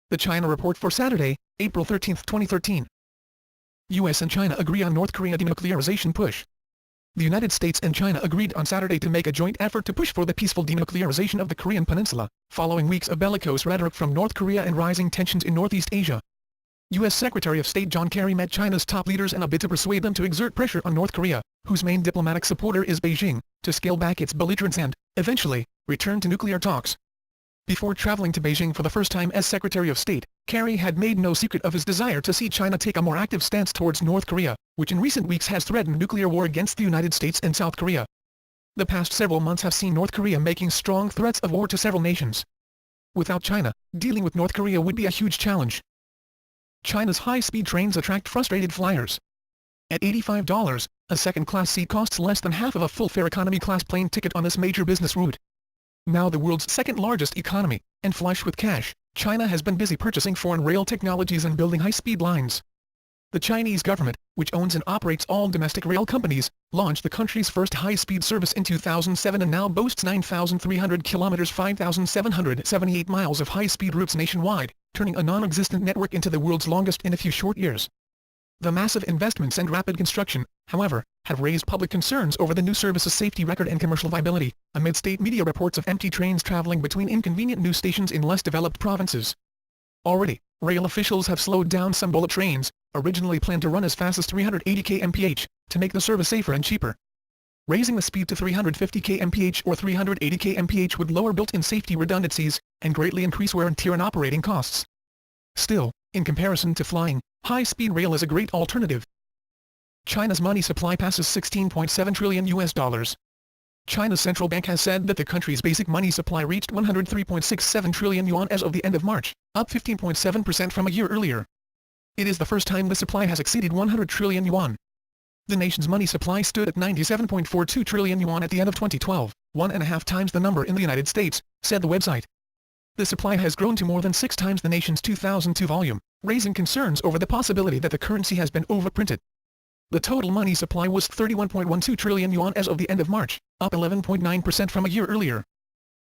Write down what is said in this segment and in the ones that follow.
The China Report for Saturday, April 13, 2013. U.S. and China agree on North Korea denuclearization push. The United States and China agreed on Saturday to make a joint effort to push for the peaceful denuclearization of the Korean Peninsula, following weeks of bellicose rhetoric from North Korea and rising tensions in Northeast Asia. U.S. Secretary of State John Kerry met China's top leaders in a bid to persuade them to exert pressure on North Korea, whose main diplomatic supporter is Beijing, to scale back its belligerence and, eventually, return to nuclear talks. Before traveling to Beijing for the first time as Secretary of State, Kerry had made no secret of his desire to see China take a more active stance towards North Korea, which in recent weeks has threatened nuclear war against the United States and South Korea. The past several months have seen North Korea making strong threats of war to several nations. Without China, dealing with North Korea would be a huge challenge. China's high-speed trains attract frustrated flyers. At $85, a second-class seat costs less than half of a full-fare economy-class plane ticket on this major business route. Now the world's second-largest economy, and flush with cash, China has been busy purchasing foreign rail technologies and building high-speed lines. The Chinese government, which owns and operates all domestic rail companies, launched the country's first high-speed service in 2007 and now boasts 9,300 kilometers 5,778 miles of high-speed routes nationwide, turning a non-existent network into the world's longest in a few short years. The massive investments and rapid construction, however, have raised public concerns over the new service's safety record and commercial viability, amid state media reports of empty trains traveling between inconvenient new stations in less developed provinces. Already, rail officials have slowed down some bullet trains, originally planned to run as fast as 380 kmph, to make the service safer and cheaper. Raising the speed to 350 kmph or 380 kmph would lower built-in safety redundancies, and greatly increase wear and tear and operating costs. Still, in comparison to flying, high-speed rail is a great alternative. China's money supply passes $16.7 trillion. China's central bank has said that the country's basic money supply reached 103.67 trillion yuan as of the end of March, up 15.7% from a year earlier. It is the first time the supply has exceeded 100 trillion yuan. The nation's money supply stood at 97.42 trillion yuan at the end of 2012, 1.5 times the number in the United States, said the website. The supply has grown to more than 6 times the nation's 2002 volume, raising concerns over the possibility that the currency has been overprinted. The total money supply was 31.12 trillion yuan as of the end of March, up 11.9% from a year earlier.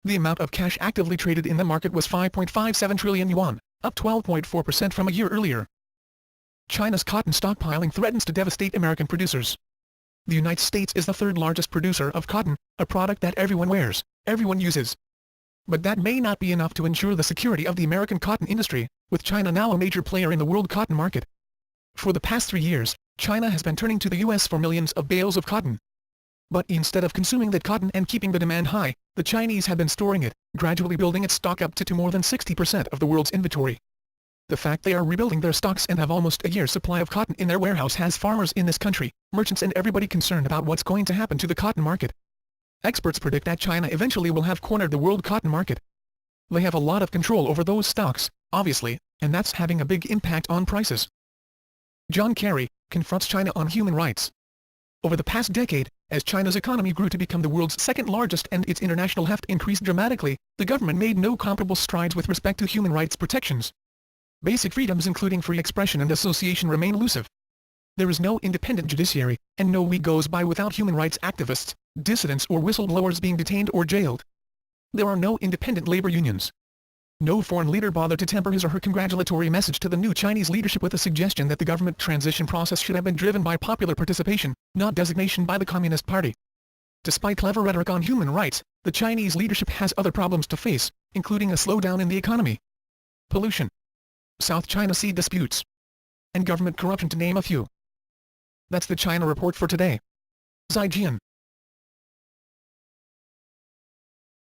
The amount of cash actively traded in the market was 5.57 trillion yuan, up 12.4% from a year earlier. China's cotton stockpiling threatens to devastate American producers. The United States is the third largest producer of cotton, a product that everyone wears, everyone uses. But that may not be enough to ensure the security of the American cotton industry, with China now a major player in the world cotton market. For the past 3 years, China has been turning to the U.S. for millions of bales of cotton. But instead of consuming that cotton and keeping the demand high, the Chinese have been storing it, gradually building its stock up to more than 60% of the world's inventory. The fact they are rebuilding their stocks and have almost a year's supply of cotton in their warehouse has farmers in this country, merchants and everybody concerned about what's going to happen to the cotton market. Experts predict that China eventually will have cornered the world cotton market. They have a lot of control over those stocks, obviously, and that's having a big impact on prices. John Kerry confronts China on human rights. Over the past decade, as China's economy grew to become the world's second largest and its international heft increased dramatically, the government made no comparable strides with respect to human rights protections. Basic freedoms including free expression and association remain elusive. There is no independent judiciary, and no week goes by without human rights activists, dissidents or whistleblowers being detained or jailed. There are no independent labor unions. No foreign leader bothered to temper his or her congratulatory message to the new Chinese leadership with a suggestion that the government transition process should have been driven by popular participation, not designation by the Communist Party. Despite clever rhetoric on human rights, the Chinese leadership has other problems to face, including a slowdown in the economy, pollution, South China Sea disputes, and government corruption to name a few. That's the China Report for today. Zaijian.